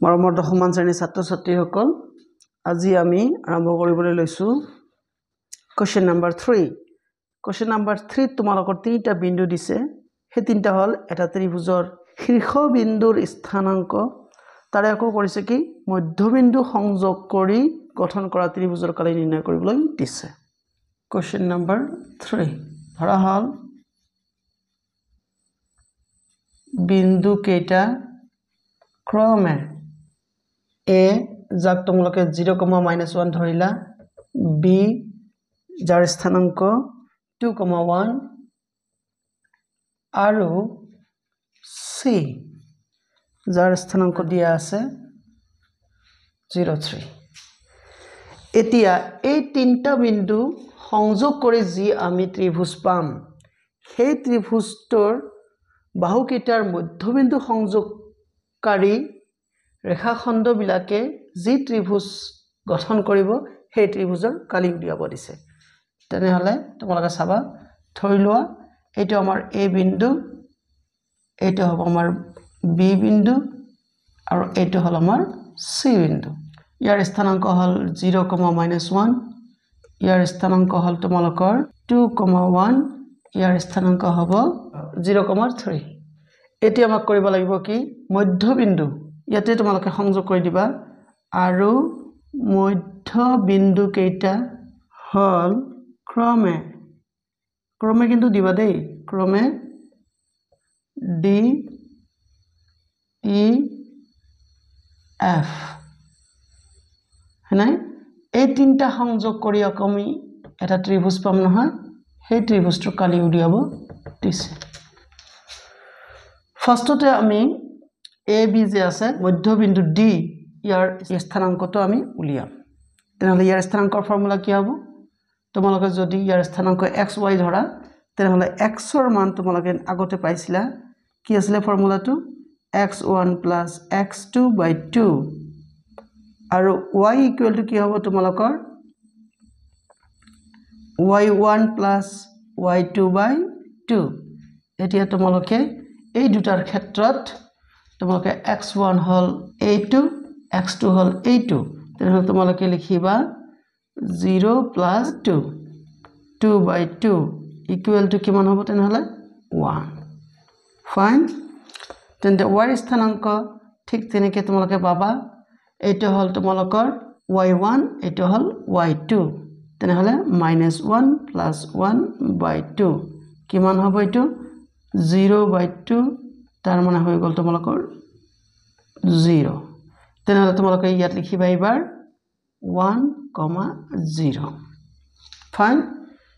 মৰমৰ দশমমান শ্ৰেণীৰ ছাত্ৰ ছাত্ৰীসকল আজি আমি আৰম্ভ কৰিবলৈ লৈছো কোৱেশ্চন নম্বৰ 3 কোৱেশ্চন নম্বৰ 3 তোমালোকৰ তিনিটা বিন্দু দিছে সেই তিনিটা হল এটা ত্ৰিভুজৰ শীৰ্ষবিন্দুৰ স্থানাংক তাৰে আকৌ কৰিছে কি মধ্যবিন্দু সংযোগ কৰি গঠন কৰা ত্ৰিভুজৰ কালি নিৰ্ণয় কৰিবলৈ দিছে কোৱেশ্চন নম্বৰ 3 ধৰা হল বিন্দু কেইটা ক্ৰমে A যাক তোমালোকে 0,-1 ধৰিলা B যাৰ স্থানাংক 2,1 আৰু C যাৰ স্থানাংক দিয়া আছে 0,3 এতিয়া এই তিনটা বিন্দু সংযোগ কৰি যি আমি ত্ৰিভুজ পাম সেই ত্ৰিভুজটোৰ বাহুকেইটাৰ মধ্যবিন্দু সংযোগকাৰী ৰেখাখণ্ড বিলাকে যি ত্ৰিভুজ গঠন কৰিব সেই ত্ৰিভুজৰ কালি উলিয়াব দিছে তেনেহলে তোমালোকে চাবা ধৰি লোৱা এইটো আমাৰ A বিন্দু এইটো হ'ব আমাৰ B বিন্দু আৰু এইটো হ'ল আমাৰ C বিন্দু ইয়াৰ স্থানাংক হ'ল 0,-1 ইয়াৰ স্থানাংক হ'ল তোমালোকৰ 2,1 ইয়াৰ স্থানাংক হ'ব 0,3 এতিয়া আমাক কৰিব লাগিব কি মধ্যবিন্দু ইয়াতে তোমালোকে সংযোগ কৰি দিবা আৰু মধ্যবিন্দু কেইটা হল ক্ৰমে কিন্তু দিবা দেই ক্ৰমে D E F হয়নে এই তিনটা সংযোগ কৰি আমি এটা ত্ৰিভুজ পাম নহয় সেই ত্ৰিভুজটো কালি উলিয়াব দিছে ফাৰ্ষ্টতে আমি A B যে আছে মধ্যবিন্দু D ইয়াৰ স্থানাংকটো আমি উলিয়াম তেনেহলে ইয়াৰ স্থানাংকৰ ফৰ্মুলা কি হ'ব তোমালোকে যদি ইয়াৰ স্থানাংক xy ধৰা তেনেহলে x ৰ মান তোমালোকে আগতে পাইছিলা কি আছিল ফৰ্মুলাটো x1 + x2/2 আৰু y = কি হ'ব তোমালোকৰ y1 + y2/2 এতিয়া তোমালোকে এই দুটাৰ ক্ষেত্ৰত তোমালোকে x1 হল a2 x2 হল a2 তেনেহলে তোমালোকে লিখিবা 0 + 2 2/2 = কিমান হ'ব তেনেহলে 1 ফাইন তেন্তে y স্থানাংক ঠিক তেনেকে তোমালোকে পাবা এইটো হল তোমালোকৰ y1 এইটো হল y2 তেনেহলে -1 + 1/2 কিমান হ'ব এইটো 0/2 তাৰ মানে হৈ গল তোমালোকৰ 0 তেনেহলে তোমালোকে ইয়াত লিখিবা এবাৰ 1,0 ফাইন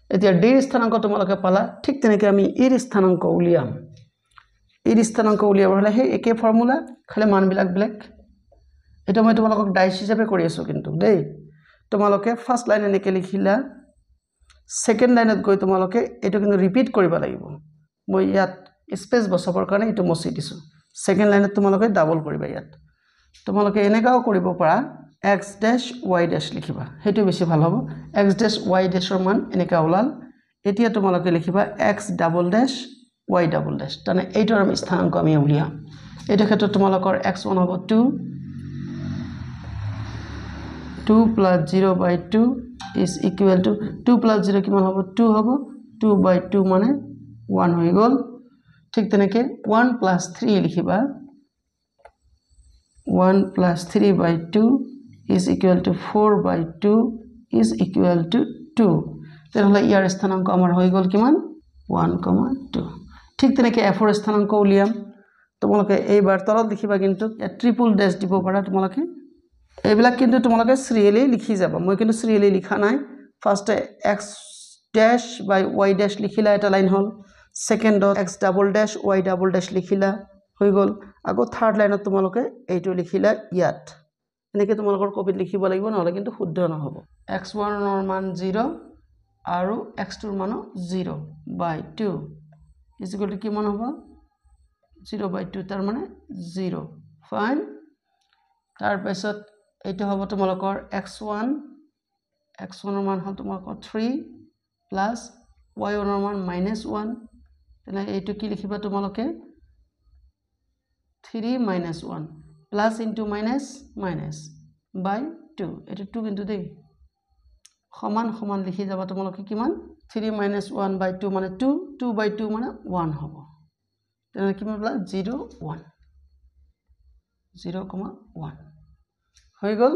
এতিয়া d স্থানাংক তোমালোকে পালা ঠিক তেনেকে আমি e স্থানাংক উলিয়াম e স্থানাংক উলিয়াব হলে হে একে ফৰ্মুলা খালি মানবিলাক বেলেগ এটা মই তোমালোকক ডাইস হিচাপে কৰি আছো কিন্তু দেই তোমালোকে ফাৰ্স্ট লাইন এনেকে লিখিলা সেকেন্ড লাইনত গৈ তোমালোকে এটো কিন্তু ৰিপিট কৰিব লাগিব মই ইয়াত স্পেস বসাবৰ কাৰণে এটো মচি দিছো সেকেন্ড লাইনত তোমালোকে ডাবল কৰিবা ইয়াত তোমালোকে এনেকাও কৰিব পাৰা x dash y dash লিখিবা হেতু বেছি ভাল হ'ব x dash y dash ৰ মান এনেকা ওলাল এতিয়া তোমালোকে লিখিবা x double dash y double dash তানে এইটোৰ স্থানাংক আমি উলিয়াম এইটো ক্ষেত্ৰত তোমালোকৰ x1 হ'ব 2 + 0/2 = 2 + 0 কিমান হ'ব 2 হ'ব 2/2 মানে 1 হৈ গল ঠিক তেনেকে 1 + 3 লিখিবা 1 + 3/2 = 4/2 = 2 তেনেহলে ইয়াৰ স্থানাংক আমাৰ হৈ গল কিমান 1,2 ঠিক তেনেকে f ৰ স্থানাংক উলিয়াম তোমালোকে এইবাৰ তলত লিখিবা কিন্তু ট্ৰিপল ড্যাশ দিব পাৰা তোমালোকে এইবিলাক কিন্তু তোমালোকে সিৰিয়ালি লিখি যাবা মই কিন্তু সিৰিয়ালি লিখা নাই ফাৰ্স্টে x dash by y dash লিখিলা এটা লাইন হল সেকেন্ডত x double dash y double dash লিখিলা হৈ গল আকৌ থাৰ্ড লাইনত তোমালোকে এইটো লিখিলা ইয়াত এনেকে তোমালোকৰ কপিত লিখিব লাগিব নহলে কিন্তু শুদ্ধ নহব x1 ৰ মান 0 আৰু x2 ৰ মান 0/2 = কিমান হ'ব 0/2 তাৰ মানে 0 ফাইন তাৰ পাছত এইটো হ'ব তোমালোকৰ x1 ৰ মান হ'ল তোমালোকৰ 3 প্লাস y1 ৰ মান -1 তেনে এইটো কি লিখিবা তোমালোকে 3 - 1 প্লাস ইনটু মাইনাস মাইনাস বাই 2 এটা 2 কিন্তু দেই সমান সমান লিখি যাবা তোমালোকে কিমান 3 minus 1 by 2 মানে 2 2 by 2 মানে 1 হ'ব তেনে কিমান বলা 0 1 0,1 হৈ গল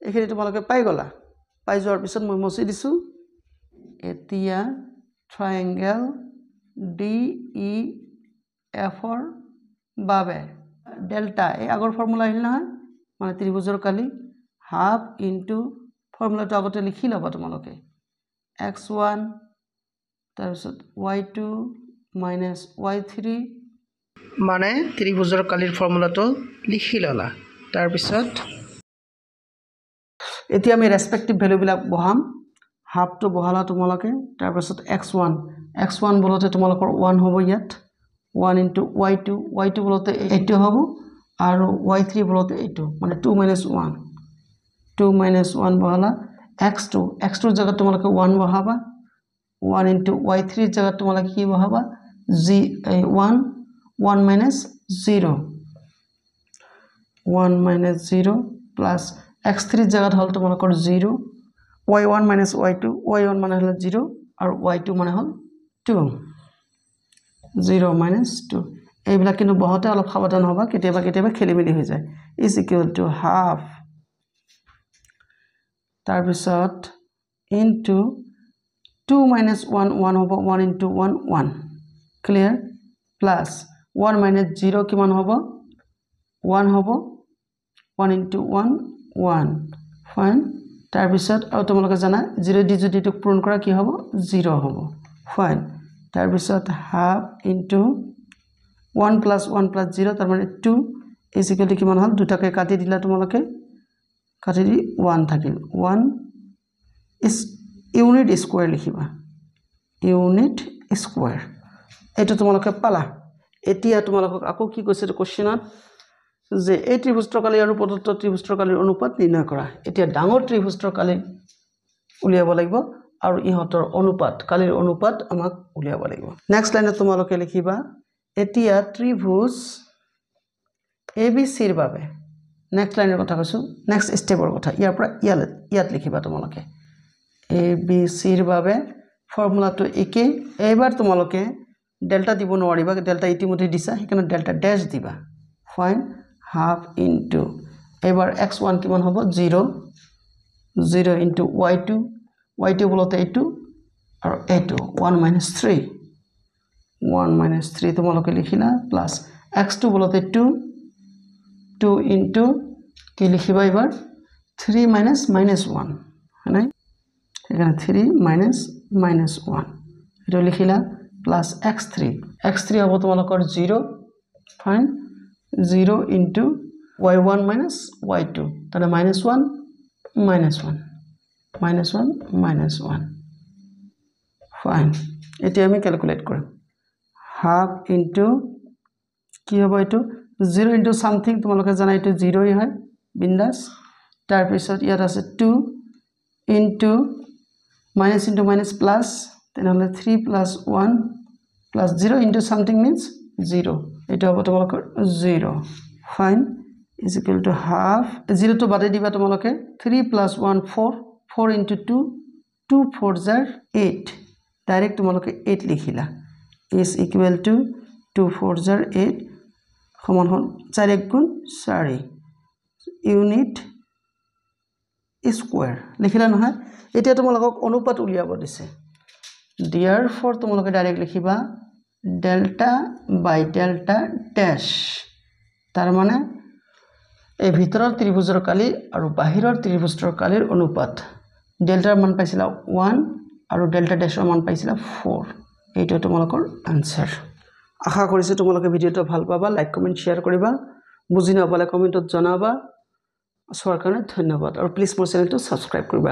এখিনি তোমালোকে পাই গলা পাই যোৱাৰ পিছত মই মচি দিছো এতিয়া ট্ৰায়াঙ্গেল DEF ৰ বাবে ডেল্টা এই আগৰ ফৰ্মুলা আহিল নহয় মানে ত্ৰিভুজৰ কালি হাফ ইনটু ফৰ্মুলাটো আগতে লিখি লবা তোমালোকে x1 তাৰ পিছত y2 minus y3 মানে ত্ৰিভুজৰ কালিৰ ফৰ্মুলাটো লিখি ললা তাৰ পিছত এতিয়া আমি ৰেসপেক্টিভ ভ্যালু বিলাক বহাম হাফ টু বহালা তোমালোকে তাৰ পিছত x1 বলতে তোমালোকৰ 1 হ'ব ইয়াত 1 into y2 বলতে 8 হ'ব আৰু y3 বলতে 8 মানে 2 minus 1 বহালা x2 জায়গা তোমালোকে 1 বহাবা 1 into y3 জায়গা তোমালোকে কি বহাবা 1 minus 0 plus x3 জায়গা হল তোমালোকৰ 0 y1 minus y2 y1 মানে হল 0 আৰু y2 মানে হল 2 0 minus 2 এইবিলাক কিন্তু বহুতে অলপ সাবধান হবা কেতিয়াবা খেলিমেলি হৈ যায় is equal to half তাৰ পিছত into 2 minus 1 হ'ব 1 into 1 clear plus 1 minus 0 কিমান হ'ব 1 হ'ব 1 into 1 fine তাৰ পিছত আৰু তোমালোকে জানা 0 দি যদি টো পূৰণ কৰা কি হ'ব 0 হ'ব fine তাৰ পিছত half into 1 plus 0 তাৰ মানে 2 is equal to কিমান হল দুটাকে কাটি দিলা তোমালোকে কাটি দি 1 থাকিল 1 is unit square লিখিবা unit square এটো তোমালোকে পালা এতিয়া তোমালোকক আকৌ কি কৈছে কোশ্চেনত যে এই ত্ৰিভুজৰ কালি আৰু প্ৰদত্ত ত্ৰিভুজৰ কালিৰ অনুপাত নিৰ্ণয় কৰা এতিয়া ডাঙৰ ত্ৰিভুজৰ কালি উলিয়াব লাগিব আৰু ইহতৰ অনুপাত কালিৰ অনুপাত আমাক উলিয়াব লাগিব নেক্সট লাইনত তোমালোকে লিখিবা এতিয়া ত্ৰিভুজ ABC ৰ বাবে নেক্সট লাইনৰ কথা কৈছো নেক্সট স্টেপৰ কথা ইয়াৰ পৰা ইয়াত লিখিবা তোমালোকে ABC ৰ বাবে ফৰ্মুলাটো একে এবাৰ তোমালোকে ডেল্টা দিব নোৱাৰিবা ডেল্টা ইতিমধ্যে দিছা সেইকাৰণে ডেল্টা ড্যাশ দিবা ফাইন হাফ ইনটু এবাৰ x1 কিমান হ'ব 0 into y2 বলতে 8 আৰু 1 minus 3 তোমালোকে লিখিলা প্লাস x2 বলতে 2 into কি লিখিবা এবাৰ 3 minus 1 হয়নে এখানে 3 minus 1 এটা লিখিলা plus x3 হ'ব তোমালোকৰ 0 fine 0 into y1 minus y2 তাহলে minus 1 ফাইন এতিয়া আমি ক্যালকুলেট কৰিম হাফ into কি হ'ব এটো 0 into something তোমালোকে জানা এটো 0 ই হয় বিন্দাস তাৰ পিছত ইয়াত আছে 2 into minus into minus plus তেনেহলে 3 plus 1 plus 0 into something means 0 এটা হ'ব তোমালোকৰ 0 fine is equal to half 0 to বাদে দিবা তোমালোকে 3 plus 1 4 into 2 4 jar 8 ডাইরেক্ট তোমালোকে 8 লিখিলা is equal to 2 4 jar 8 সমান হল 4 1 গুণ 4 ইউনিট স্কয়ার লিখিলা নহয় এতিয়া তোমালোকক অনুপাত উলিয়াব দিছে therefore তোমালোকে ডাইরেক্ট লিখিবা delta by delta dash তার মানে এই ভিতৰৰ ত্ৰিভুজৰ কালি আৰু বাহিৰৰ ত্ৰিভুজৰ কালিৰ অনুপাত ডেল্টাৰ মান পাইছিলা 1 আৰু ডেল্টা ড্যাশৰ মান পাইছিলা 4 এইটো তোমালোকৰ আনসাৰ আশা কৰিছো তোমালোকে ভিডিওটো ভাল পাবা লাইক কমেন্ট শেয়াৰ কৰিবা বুজি নাপালে কমেন্টত জনাবা চোৱাৰ কাৰণে ধন্যবাদ আৰু প্লিজ মোৰ চেনেলটো সাবস্ক্ৰাইব কৰিবা